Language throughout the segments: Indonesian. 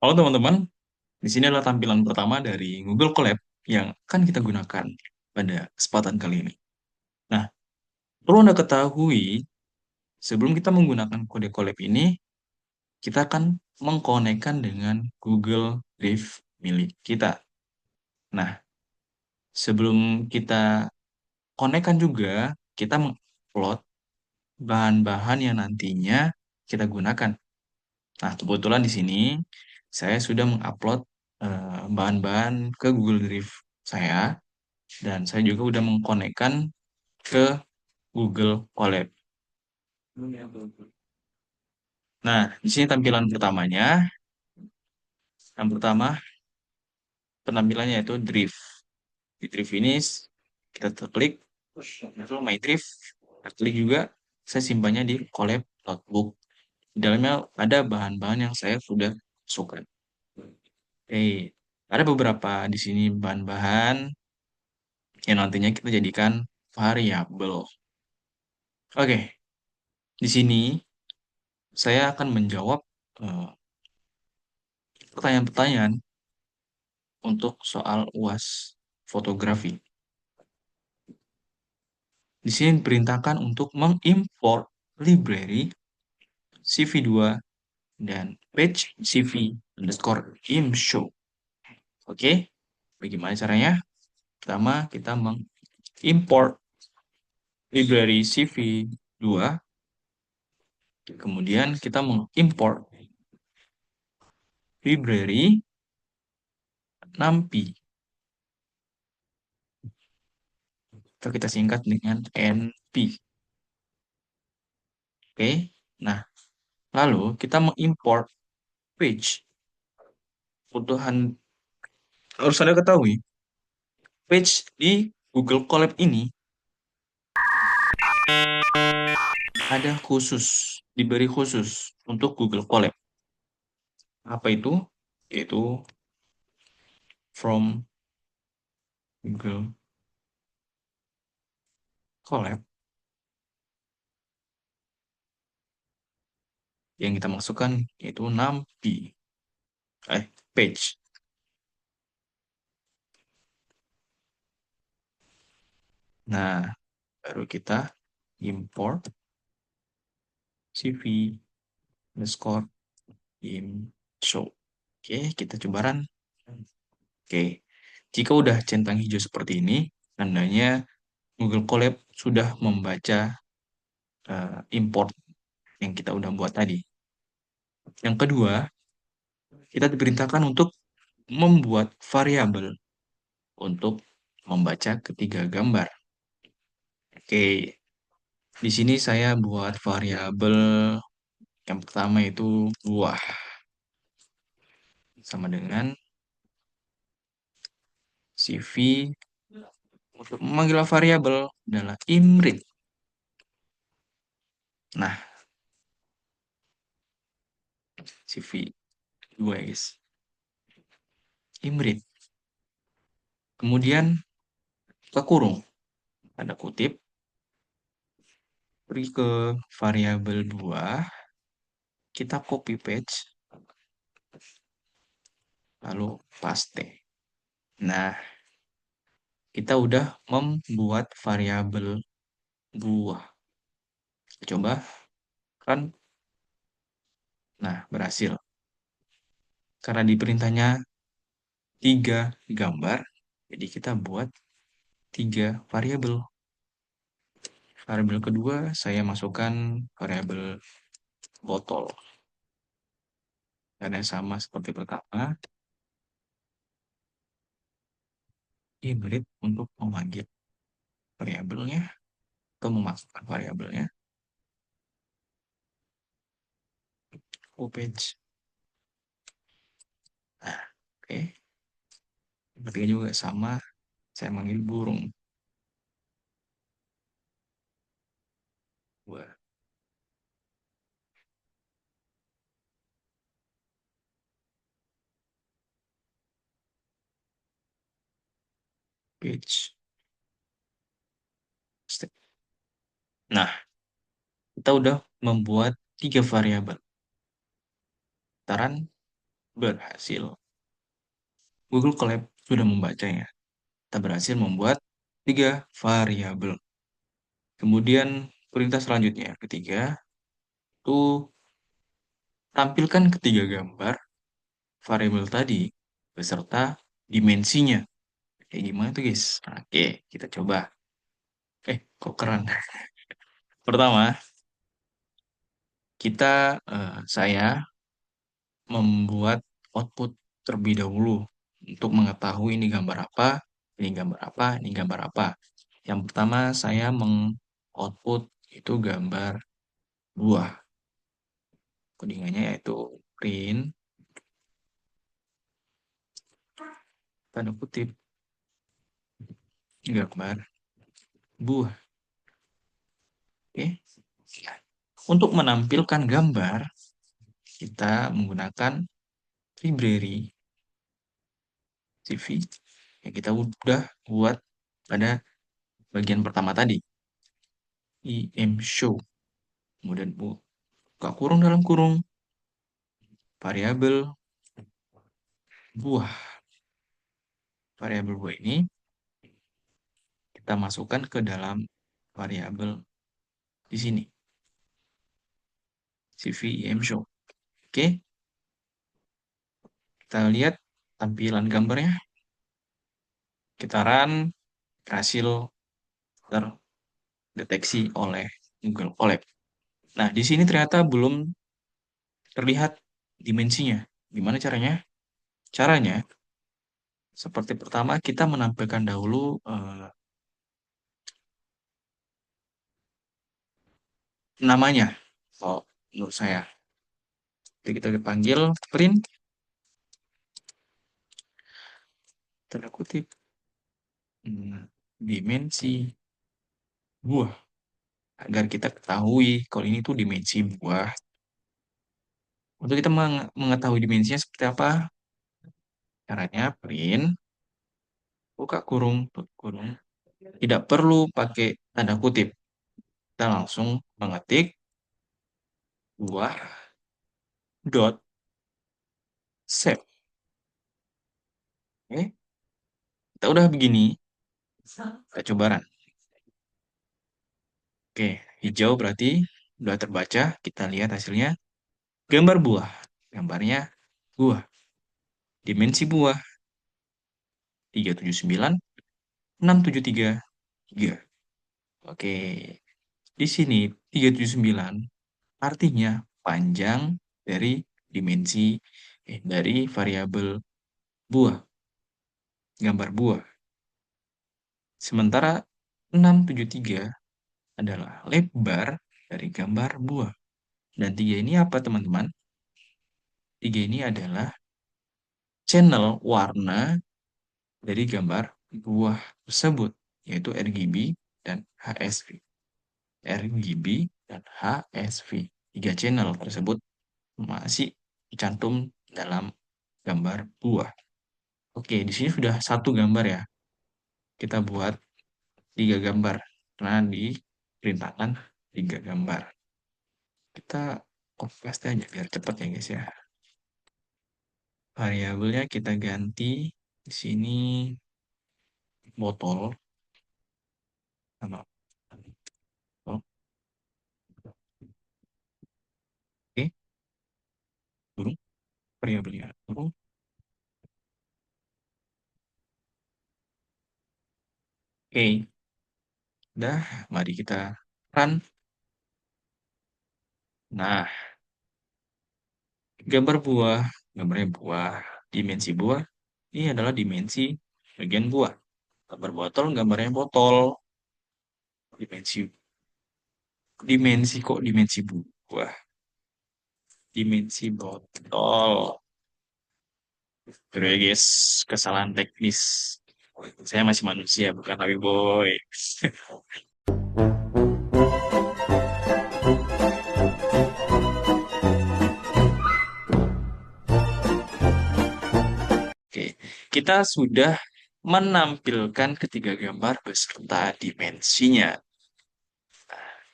Halo teman-teman, di sini adalah tampilan pertama dari Google Colab yang akan kita gunakan pada kesempatan kali ini. Nah, perlu Anda ketahui, sebelum kita menggunakan kode Colab ini, kita akan mengkonekkan dengan Google Drive milik kita. Nah, sebelum kita konekkan juga, kita mengupload bahan-bahan yang nantinya kita gunakan. Nah, kebetulan di sini saya sudah mengupload bahan-bahan ke Google Drive saya. Dan saya juga udah mengkonekkan ke Google Colab. Nah, di sini tampilan pertamanya. Yang pertama, penampilannya itu Drift. Di Drift ini kita klik, itu My Drift. Kita klik juga, saya simpannya di Colab Notebook. Di dalamnya ada bahan-bahan yang saya sudah masukkan. Oke, ada beberapa di sini bahan-bahan yang nantinya kita jadikan variabel. Oke, di sini saya akan menjawab eh, pertanyaan-pertanyaan untuk soal UAS fotografi. Di sini diperintahkan untuk mengimport library CV2 dan page CV underscore imshow. Oke, bagaimana caranya? Pertama, kita mengimport library CV2, kemudian kita mengimport library NumPy, atau kita singkat dengan NP. Oke, nah lalu kita mengimport page. Kebutuhan harus Anda ketahui, page di Google Colab ini ada khusus, diberi khusus untuk Google Colab. Apa itu? Yaitu from Google Colab yang kita masukkan yaitu NumPy, page. Nah, baru kita import CV underscore show. Oke, kita coba run. Oke, jika udah centang hijau seperti ini, tandanya Google Colab sudah membaca import yang kita udah buat tadi. Yang kedua, kita diperintahkan untuk membuat variabel untuk membaca ketiga gambar. Oke, di sini saya buat variabel yang pertama itu buah, sama dengan CV. Untuk memanggil variabel adalah imread. Nah, CV 2 guys, imread. Kemudian kita kurung, tanda kutip, pergi ke variabel buah, kita copy paste, lalu paste. Nah, kita udah membuat variabel buah. Coba kan, nah berhasil. Karena di perintahnya 3 gambar, jadi kita buat 3 variabel. Variabel kedua, saya masukkan variabel botol. Karena sama seperti pertama, hybrid untuk memanggil variabelnya atau memasukkan variabelnya. Page. Nah, oke. Ketiga juga sama, saya manggil burung. Buah. Page. Nah, kita udah membuat 3 variabel. Taran, berhasil. Google Colab sudah membacanya. Kita berhasil membuat tiga variabel. Kemudian perintah selanjutnya, ketiga, itu tampilkan ketiga gambar variabel tadi beserta dimensinya. Kayak gimana tuh guys? Oke, kita coba. Kok keren. Pertama, saya membuat output terlebih dahulu untuk mengetahui ini gambar apa, ini gambar apa, ini gambar apa. Yang pertama, saya mengoutput itu gambar buah. Codingannya yaitu print, tanda kutip, gambar buah. Oke. Untuk menampilkan gambar, kita menggunakan library CV yang kita udah buat pada bagian pertama tadi, imshow. Kemudian buka kurung dalam kurung, variabel buah. Variabel buah ini kita masukkan ke dalam variabel di sini, CV imshow. Oke, kita lihat tampilan gambarnya. Kita run, berhasil terdeteksi oleh Google Colab. Nah, di sini ternyata belum terlihat dimensinya. Gimana caranya? Caranya, seperti pertama kita menampilkan dahulu namanya. Oh, menurut saya. Jadi kita panggil print, tanda kutip, dimensi buah. Agar kita ketahui kalau ini tuh dimensi buah. Untuk kita mengetahui dimensinya seperti apa, caranya print, buka kurung, tutup kurung. Tidak perlu pakai tanda kutip. Kita langsung mengetik buah dot shape. Oke, kita udah begini, kita coba run. Oke, hijau berarti udah terbaca. Kita lihat hasilnya. Gambar buah. Gambarnya buah. Dimensi buah 379, 673, 3. Oke, di sini 379 artinya panjang dari dari variabel buah, gambar buah. Sementara 673 adalah lebar dari gambar buah. Dan 3 ini apa teman-teman? 3 ini adalah channel warna dari gambar buah tersebut, yaitu RGB dan HSV. RGB dan HSV. 3 channel tersebut masih dicantum dalam gambar buah. Oke, di sini sudah satu gambar ya. Kita buat 3 gambar karena diperintahkan 3 gambar. Kita copy paste aja biar cepat ya guys ya. Variabelnya kita ganti di sini botol sama botol. Oke, burung variabelnya burung. Oke, udah, mari kita run. Nah, gambar buah, gambarnya buah, dimensi buah, ini adalah dimensi bagian buah. Gambar botol, gambarnya botol, dimensi dimensi buah, dimensi botol. Terus ya guys, kesalahan teknis. Saya masih manusia, bukan Nabi Boy. Oke, kita sudah menampilkan ketiga gambar beserta dimensinya.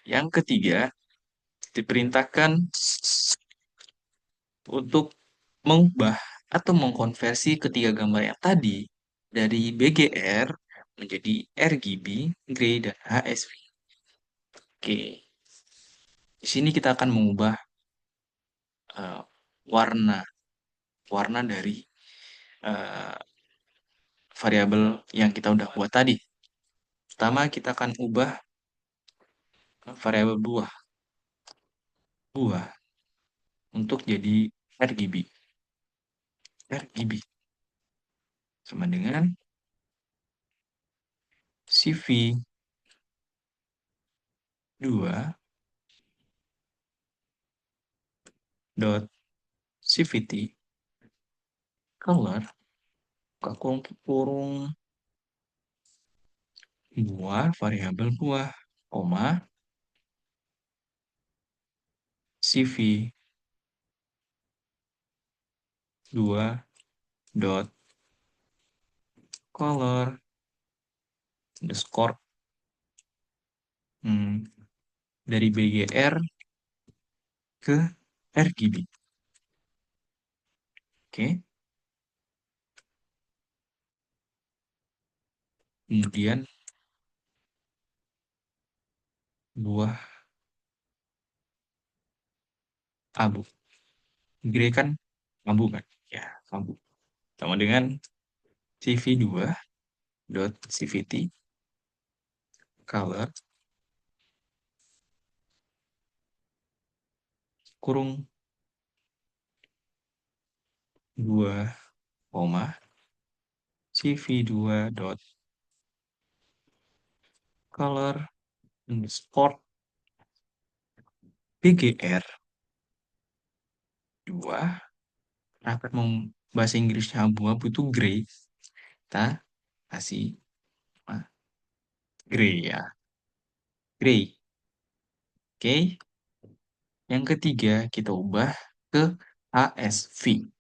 Yang ketiga, diperintahkan untuk mengubah atau mengkonversi ketiga gambar yang tadi dari BGR menjadi RGB, gray, dan HSV. Oke, di sini kita akan mengubah eh, warna warna dari eh, variabel yang kita udah buat tadi. Pertama, kita akan ubah variabel buah untuk jadi RGB. RGB sama dengan CV2 dot CVT color buka kurung kurung buah variabel buah koma CV2 dot color underscore hmm, dari BGR ke RGB. Oke, kemudian buah abu. Grey kan abu kan? Ya, abu. Sama dengan CV2 dot CVT color kurung buah koma CV2 dot color underscore BGR 2. Nah, mau bahasa Inggrisnya abu-abu itu grey. Kita kasih ah, grey ya. Grey. Oke. Yang ketiga, kita ubah ke HSV.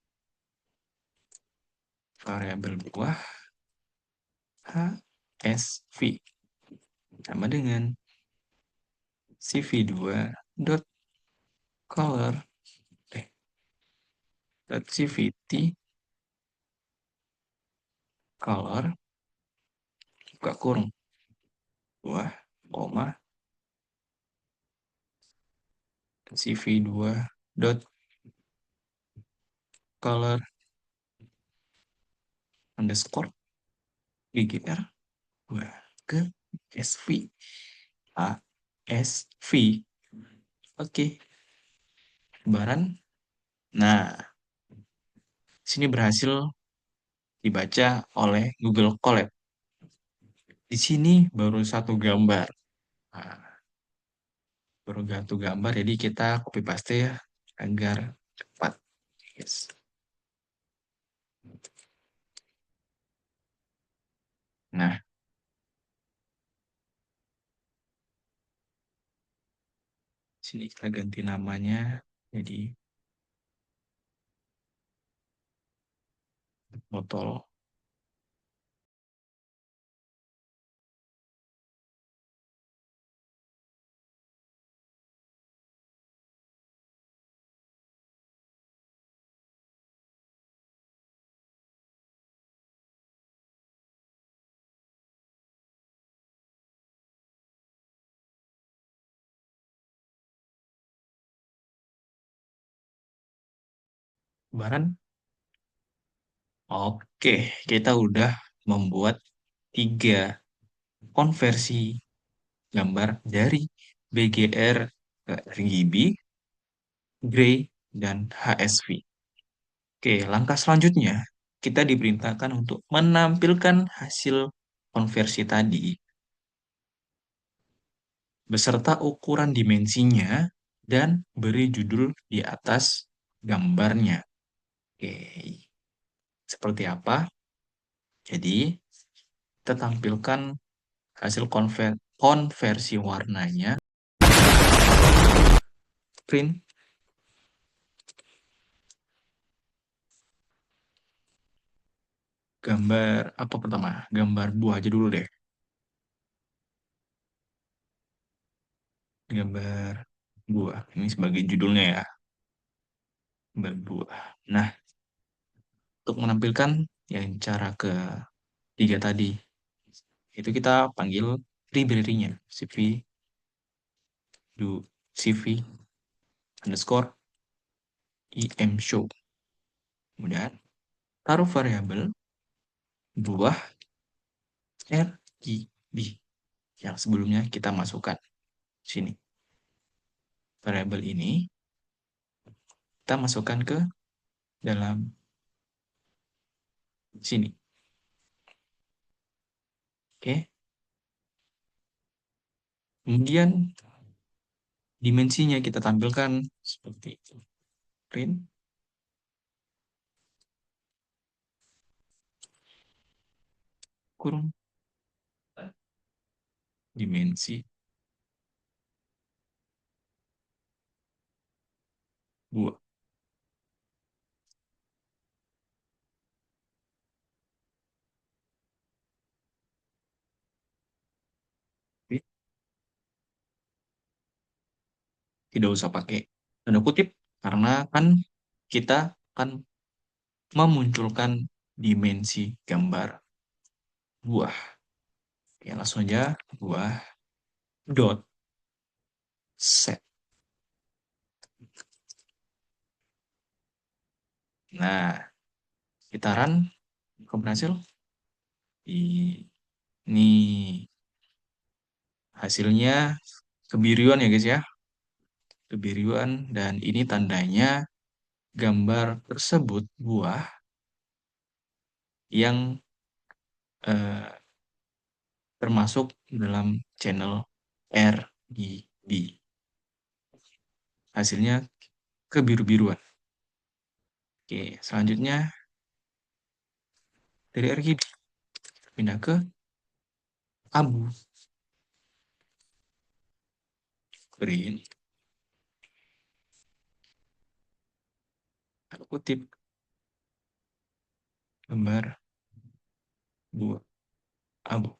Variabel buah HSV. Sama dengan CV2 dot color dot CVT color buka kurung buah koma CV2 dot color underscore BGR buah ke SV ASV. Oke, Baran. Nah, sini berhasil dibaca oleh Google Colab. Di sini baru satu gambar. Nah, baru satu gambar, jadi kita copy paste ya agar cepat. Yes. Nah, sini kita ganti namanya jadi botol. Baran. Oke, kita udah membuat tiga konversi gambar dari BGR ke RGB, Gray, dan HSV. Oke, langkah selanjutnya kita diperintahkan untuk menampilkan hasil konversi tadi beserta ukuran dimensinya dan beri judul di atas gambarnya. Oke, seperti apa? Jadi, kita tampilkan hasil konversi warnanya. Print gambar apa pertama? Gambar buah aja dulu deh. Gambar buah. Ini sebagai judulnya ya. Gambar buah. Nah, untuk menampilkan yang cara ketiga tadi, itu kita panggil library-nya cv do cv underscore emshow. Kemudian taruh variabel buah RGB yang sebelumnya kita masukkan sini. Variabel ini kita masukkan ke dalam sini. Oke. Kemudian dimensinya kita tampilkan seperti itu. Print kurung dimensi buah. Oke. Tidak usah pakai tanda kutip karena kan kita akan memunculkan dimensi gambar buah. Oke, langsung aja buah dot set. Nah, kita run berhasil. Ini hasilnya kebiruan ya guys ya. Kebiruan dan ini tandanya gambar tersebut buah yang eh, termasuk dalam channel RGB. Hasilnya kebiru-biruan. Oke, selanjutnya dari RGB pindah ke abu. Print, tanda kutip, gambar buah abu.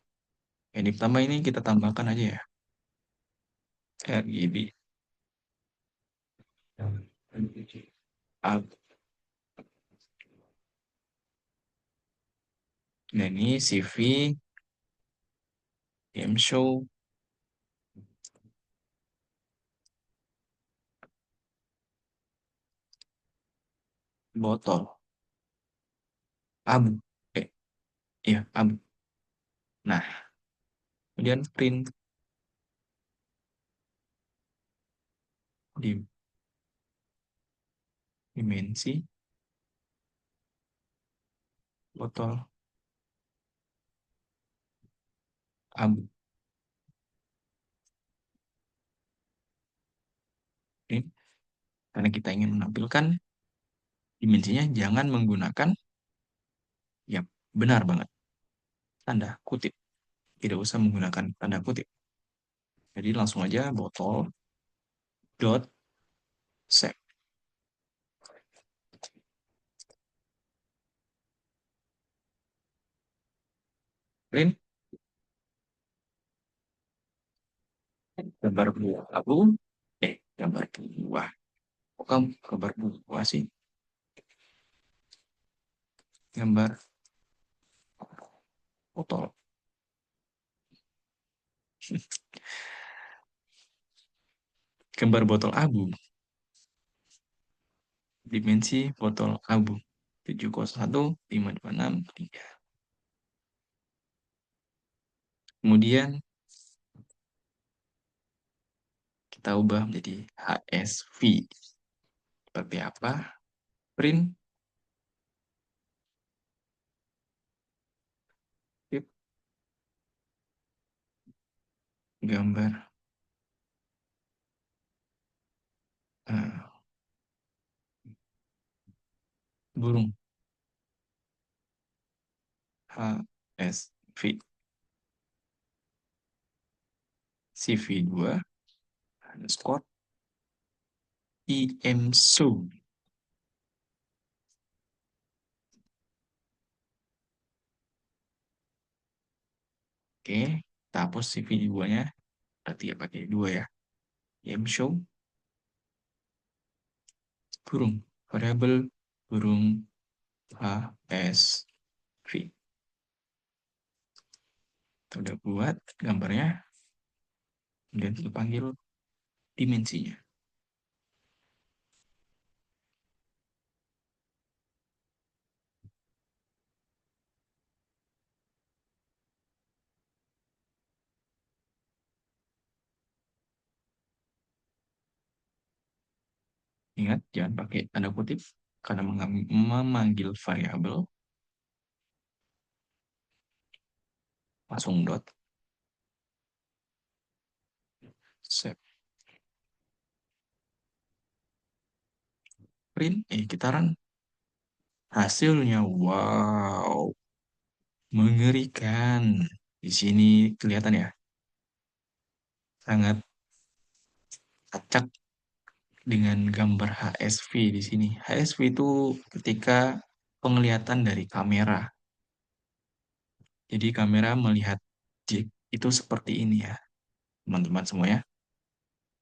Ini pertama ini kita tambahkan aja ya. RGB. Abu. Nah ini CV, game show, botol, abu. Eh, iya, abu. Nah, kemudian print di dimensi botol abu. Ini karena kita ingin menampilkan dimensinya jangan menggunakan ya benar banget tanda kutip. Tidak usah menggunakan tanda kutip. Jadi langsung aja botol dot set. Print gambar buah abu. Gambar buah. Kok kamu gambar buah sih? Gambar botol. Gambar botol abu. Dimensi botol abu. 701 526 3. Kemudian kita ubah menjadi HSV. Seperti apa? Print tip, gambar eh, burung HSV CV2 underscore IMSU. Oke, kita hapus CV2-nya. Berarti ya pakai dua ya. IMShow burung. Variabel burung HSV. Kita udah buat gambarnya, kemudian kita panggil dimensinya. Ingat, jangan pakai tanda kutip karena memanggil variabel, langsung dot, save, print, kita run. Hasilnya, wow, mengerikan. Di sini kelihatan ya, sangat acak dengan gambar HSV di sini. HSV itu ketika penglihatan dari kamera. Jadi kamera melihat Jack itu seperti ini ya, teman-teman semuanya.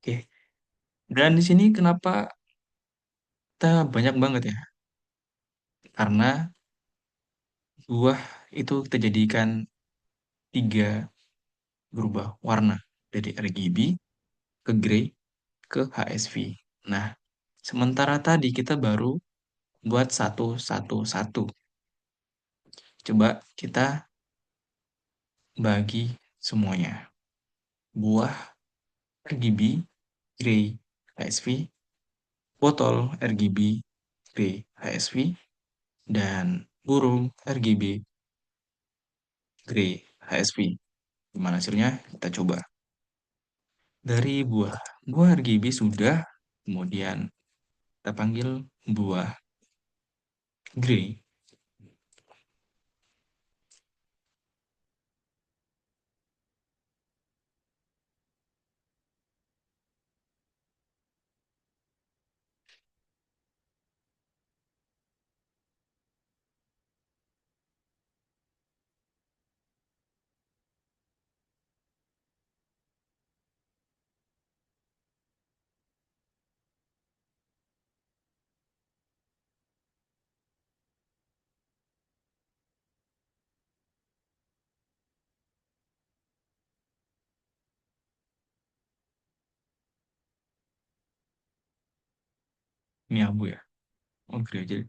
Oke. Dan di sini kenapa kita banyak banget ya? Karena buah itu kita jadikan tiga berubah warna dari RGB ke gray ke HSV. Nah, sementara tadi kita baru buat satu satu satu. Coba kita bagi semuanya. Buah RGB gray HSV, botol RGB gray HSV, dan burung RGB gray HSV. Gimana hasilnya? Kita coba. Dari buah RGB sudah, kemudian kita panggil buah gray. Ini abu ya. Oh, gray aja.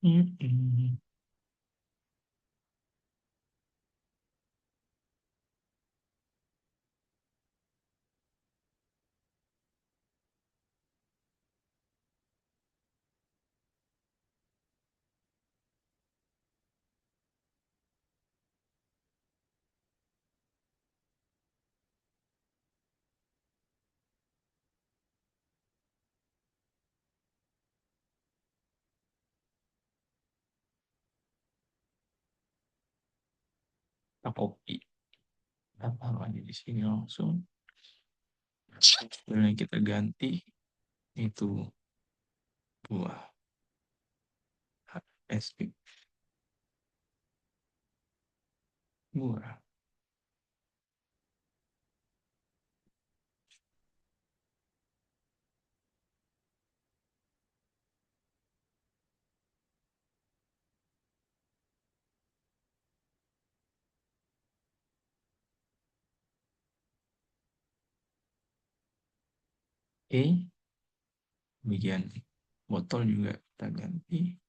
Hmm. Kita copy. Kita taruh aja di sini langsung. Dan yang kita ganti itu buah HSP. Buah. Oke. Bagian botol juga kita ganti.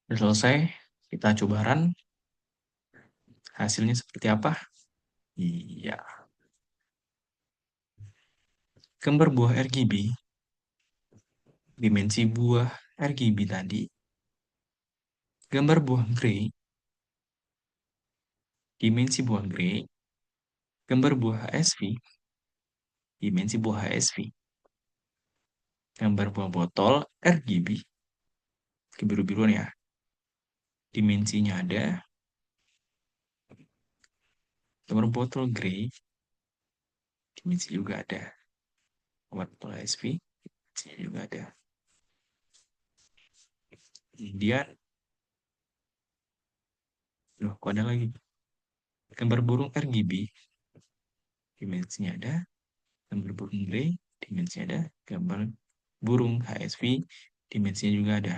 Udah selesai, kita coba run, hasilnya seperti apa? Iya, gambar buah RGB, dimensi buah RGB tadi, gambar buah grey, dimensi buah grey, gambar buah HSV, dimensi buah HSV, gambar buah botol RGB, kebiru-biruan ya, dimensinya ada, gambar botol grey, dimensi juga ada, gambar botol HSV, dimensinya juga ada. Kemudian, loh, kok ada lagi? Gambar burung RGB, dimensinya ada, gambar burung grey, dimensinya ada, gambar burung HSV, dimensinya juga ada.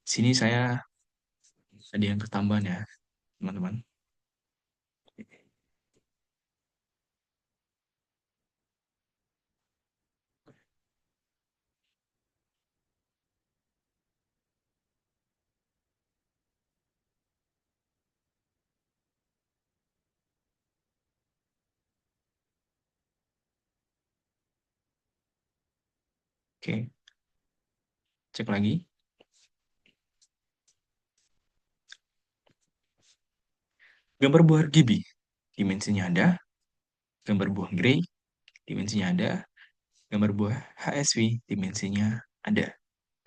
Sini saya ada yang ketambahan ya, teman-teman. Oke, cek lagi. Gambar buah RGB, dimensinya ada, gambar buah grey, dimensinya ada, gambar buah HSV, dimensinya ada,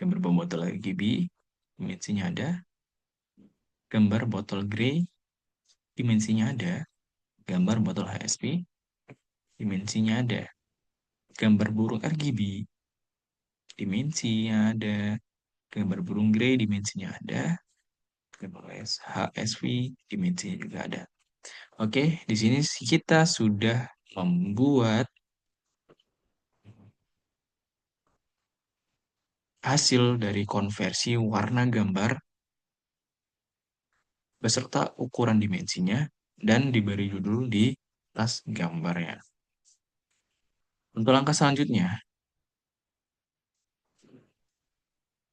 gambar buah botol RGB, dimensinya ada, gambar botol grey, dimensinya ada, gambar botol HSV, dimensinya ada, gambar burung RGB, dimensinya ada, gambar burung grey, dimensinya ada, gambar HSV, dimensinya juga ada. Oke, di sini kita sudah membuat hasil dari konversi warna gambar beserta ukuran dimensinya dan diberi judul di atas gambarnya. Untuk langkah selanjutnya,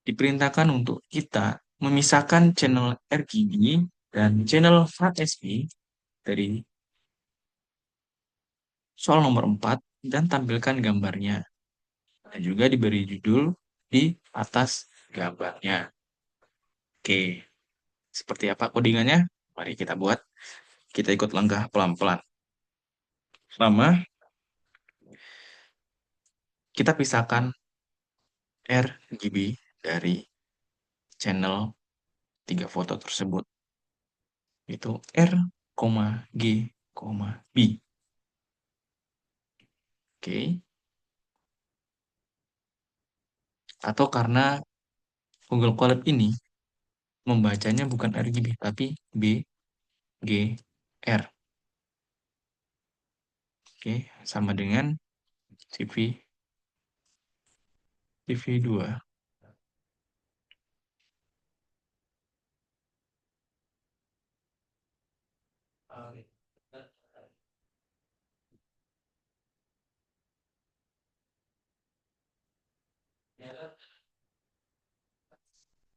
diperintahkan untuk kita memisahkan channel RGB dan channel HSI dari soal nomor 4 dan tampilkan gambarnya. Dan juga diberi judul di atas gambarnya. Oke, seperti apa codingannya? Mari kita buat. Kita ikut langkah pelan-pelan. Pertama, kita pisahkan RGB dari channel 3 foto tersebut. Itu R, G, B. Oke. Atau karena Google Colab ini membacanya bukan RGB, tapi B, G, R. Oke, sama dengan CV2.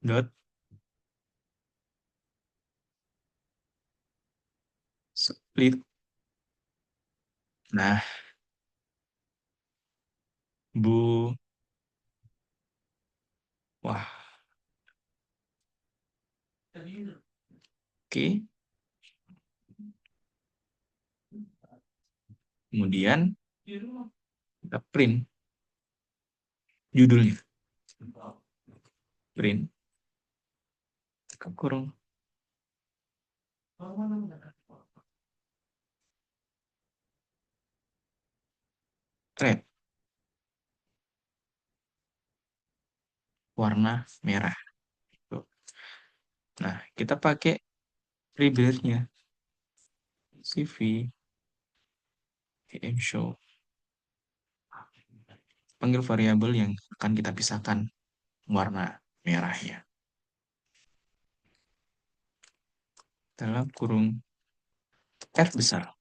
Dot split. Nah, Bu, wah, oke. Kemudian kita print judulnya. Print, tekan kurung. Red, warna merah. Tuh. Nah, kita pakai readernya. CV, show. Panggil variabel yang akan kita pisahkan warna merahnya. Dalam kurung R besar.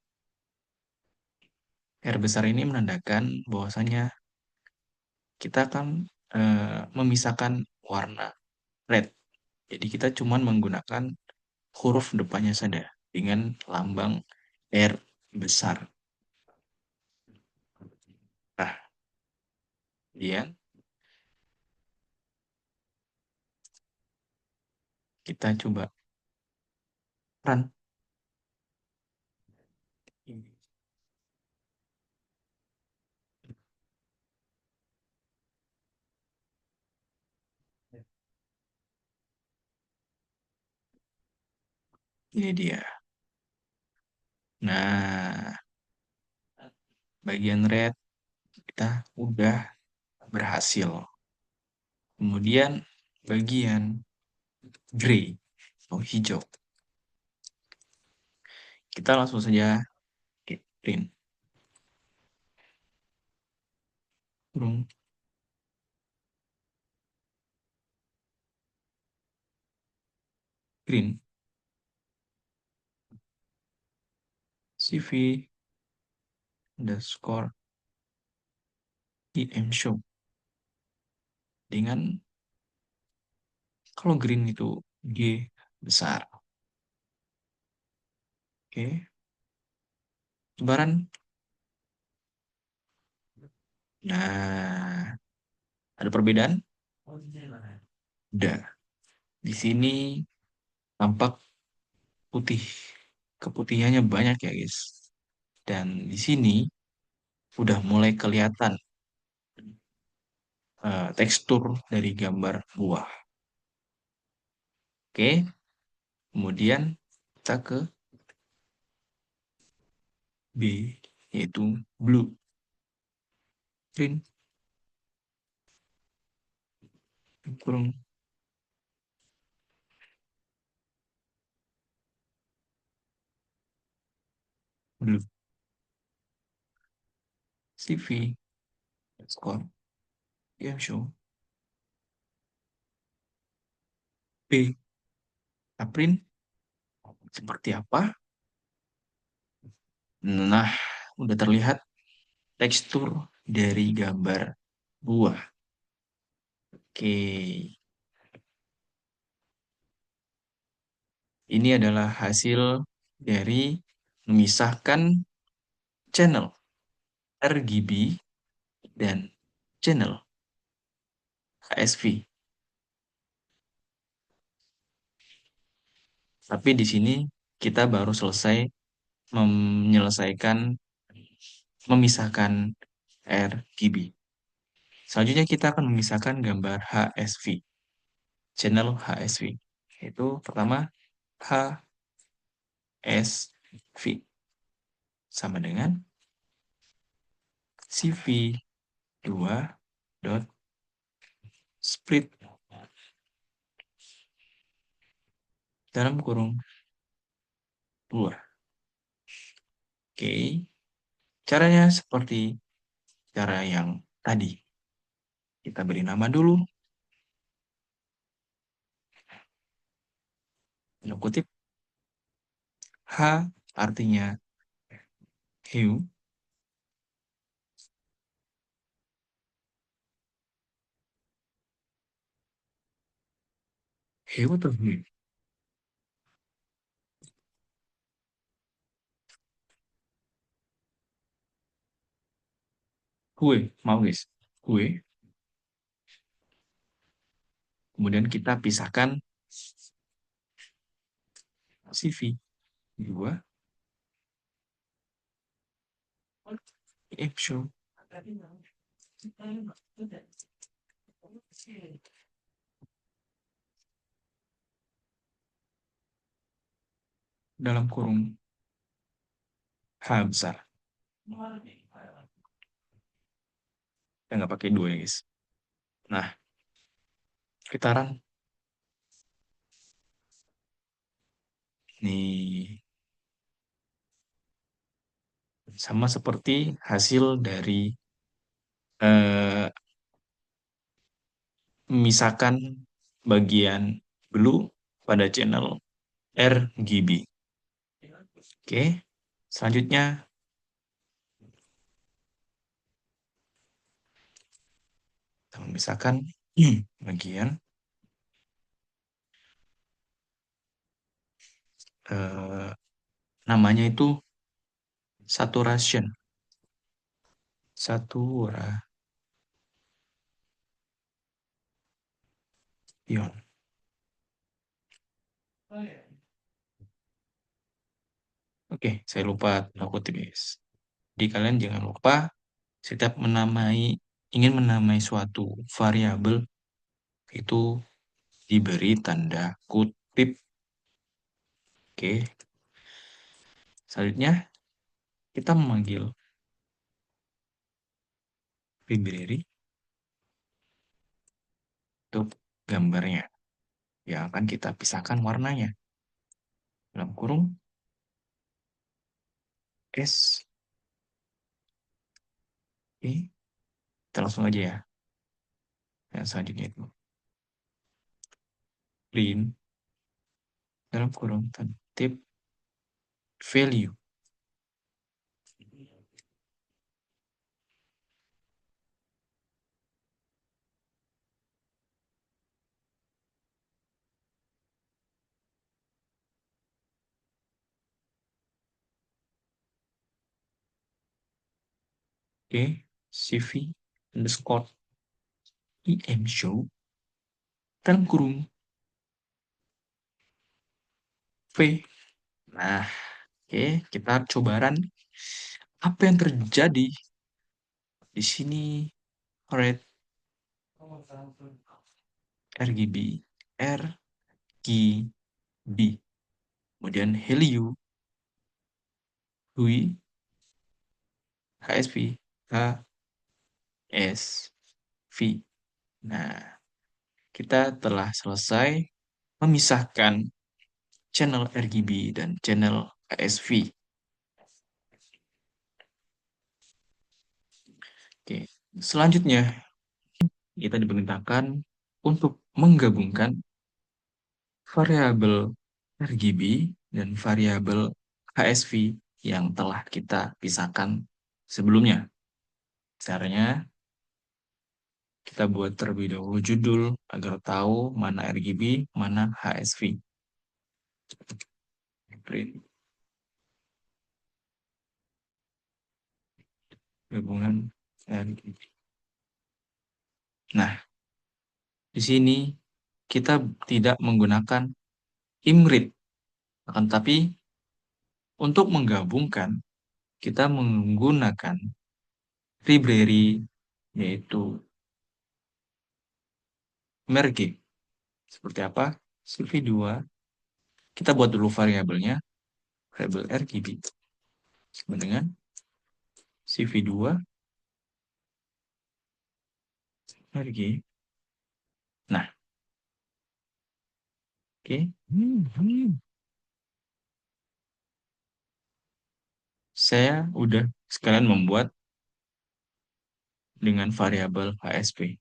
R besar ini menandakan bahwasanya kita akan memisahkan warna red Jadi kita cuman menggunakan huruf depannya saja dengan lambang R besar. Nah, kemudian kita coba run. Ini dia. Nah, bagian red kita udah berhasil. Kemudian bagian gray atau hijau. Kita langsung saja print. Kurung green CV underscore im show dengan kalau green itu G besar. Oke, sebaran. Nah, ada perbedaan? Udah. Di sini tampak putih. Keputihannya banyak ya, guys. Dan di sini udah mulai kelihatan tekstur dari gambar buah. Oke, kemudian kita ke B, yaitu blue. Green, kurung blue. CV, score, game show, B. April, seperti apa? Nah, udah terlihat tekstur dari gambar buah. Oke, ini adalah hasil dari memisahkan channel RGB dan channel HSV. Tapi di sini kita baru selesai menyelesaikan memisahkan RGB. Selanjutnya kita akan memisahkan gambar HSV, channel HSV. Itu pertama HSV sama dengan CV2 dot split dalam kurung 2. Oke, caranya seperti cara yang tadi. Kita beri nama dulu, tanda kutip, H artinya hue, hue atau hue? Hue, mau guys, hue. Kemudian kita pisahkan CV 2, show dalam kurung H besar. Kita nggak pakai 2 ya guys. Nah, kita run. Nih, sama seperti hasil dari eh, memisahkan bagian blue pada channel RGB. Oke, selanjutnya kita memisahkan bagian eh, namanya itu saturation. Saturation. Oke, saya lupa tanda kutip, guys. Jadi kalian jangan lupa setiap ingin menamai suatu variabel itu diberi tanda kutip. Oke, selanjutnya kita memanggil library untuk gambarnya yang akan kita pisahkan warnanya. Dalam kurung S. Oke, kita langsung aja ya. Yang selanjutnya itu print dalam kurung tanda kutip value. Oke, CV underscore im show dalam kurung V. Nah, oke, kita coba run. Apa yang terjadi di sini? Red RGB RGB. Kemudian Helio, Hui, HSV, HSV. Nah, kita telah selesai memisahkan channel RGB dan channel HSV. Oke, selanjutnya kita diperintahkan untuk menggabungkan variabel RGB dan variabel HSV yang telah kita pisahkan sebelumnya. Caranya, kita buat terlebih dahulu judul agar tahu mana RGB, mana HSV. Print gabungan RGB. Nah, di sini kita tidak menggunakan imrit, akan tapi untuk menggabungkan kita menggunakan library yaitu merge. Seperti apa? CV2. Kita buat dulu variabelnya, variabel RGB sama dengan CV2 RG. Nah, oke. Saya udah sekalian membuat dengan variabel HSP.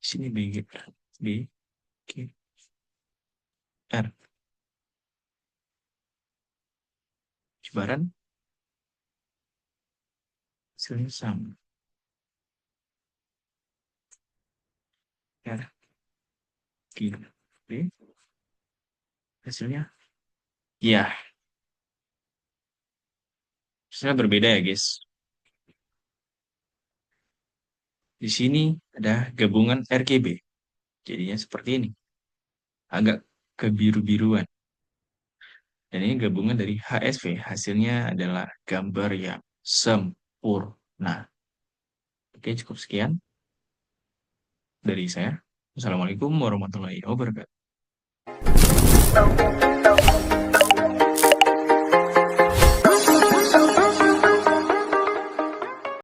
Sini BG, B, G, R. Sebaran hasilnya sama. R, G, B. Hasilnya, ya, hasilnya berbeda ya guys. Di sini ada gabungan RGB. Jadinya seperti ini. Agak kebiru-biruan. Dan ini gabungan dari HSV. Hasilnya adalah gambar yang sempurna. Oke, cukup sekian dari saya. Assalamualaikum warahmatullahi wabarakatuh.